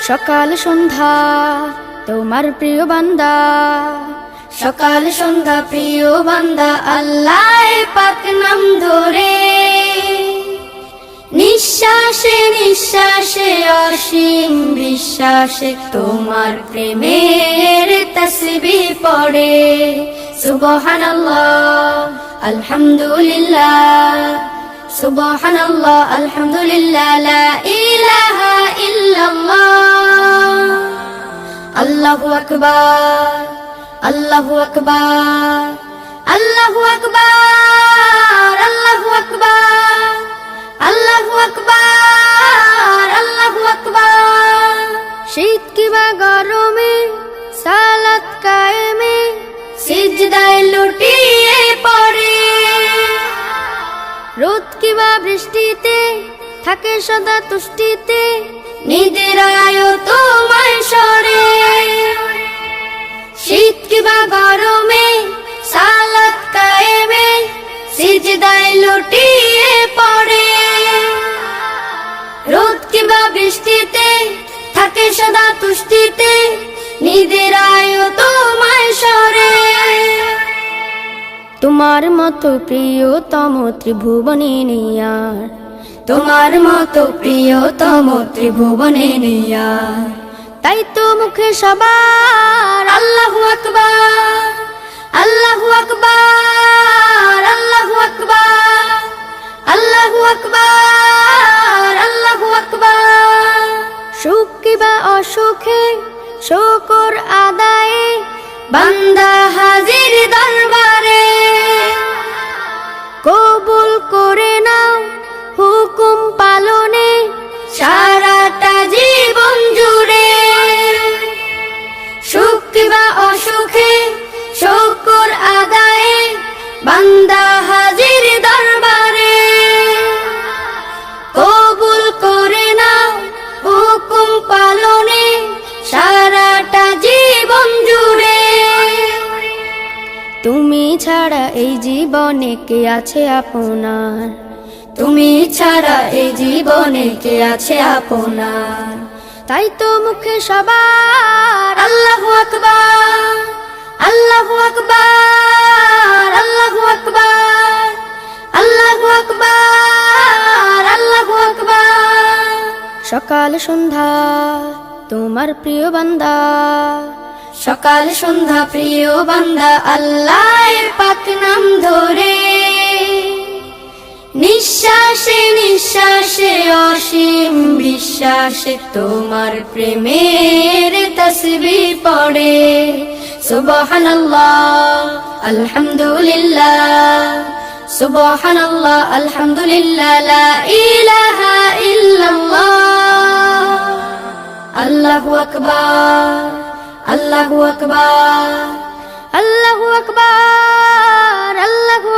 সকাল সন্ধ্যা তোমার প্রিয় বান্দা, সকাল সন্ধ্যা প্রিয় বান্দা আল্লাহ পাক নাম ধরে, নিঃশ্বাসে নিঃশ্বাসে অসীম বিশ্বাসে তোমার প্রেমের তাসবিহ পড়ে। সুবহানাল্লাহ আলহামদুলিল্লাহ, সুবহানাল্লাহ আলহামদুলিল্লাহ, লা ইলাহা ইল্লাল্লাহ, আল্লাহু আকবার, আল্লাহু আকবার, আল্লাহু আকবার, আল্লাহু আকবার, আল্লাহু আকবার, আল্লাহু আকবার। শীত কিবা গরমে সালাত কায়েমে সিজদায় লুটিয়ে পড়ে, রোদ কিবা বৃষ্টিতে থাকে সদা তুষ্টিতে নিদ্রায় তোমায় সরে। শীত কিবা গরমে সালাত কায়েমে সিজদায় লুটিয়ে পড়ে, রোদ কিবা বৃষ্টিতে থাকে সদা তুষ্টিতে নিদ্রায় তোমায় সরে। তোমার মতো প্রিয়তম ত্রিভুবনে নেই আর, তোমার মতো প্রিয়তম ত্রিভুবনে নেই আর, তাই তো মুখে সবার আল্লাহু আকবার, আল্লাহু আকবার, আল্লাহু আকবার, আল্লাহু আকবার, আল্লাহু আকবার। সুখ কিবা অসুখে শুকর আদায়ে বান্দা হাজির দরবারে, কবুল করে নাও হুকুম পালনে সারাটা জীবন জুড়ে। সুখ কিবা অসুখে শুকর আদায়ে বান্দা হাজির দরবারে, কবুল করে নাও হুকুম পালনে সারাটা জীবন জুড়ে। তুমি ছাড়া এই জীবনে কে আছে আপনার, তুমি ছাড়া এই জীবনে কে আছে আপনার, তাই তো মুখে সবার আল্লাহু আকবার, আল্লাহু আকবার, আল্লাহু আকবার, আল্লাহু আকবার, আল্লাহু আকবার। সকাল সন্ধ্যা তোমার প্রিয় বান্দা, সকাল সন্ধ্যা প্রিয় বান্দা আল্লাহ পাক নাম ধরে, নিঃশ্বাসে নিঃশ্বাসে অসীম বিশ্বাসে তোমার প্রেমের তাসবিহ পড়ে। সুবহানাল্লাহ আলহামদুলিল্লাহ, সুবহানাল্লাহ আলহামদুলিল্লাহ, লা ইলাহা ইল্লাল্লাহ, আল্লাহু আকবার, আল্লাহু আকবার, আল্লাহু আকবার, আল্লাহু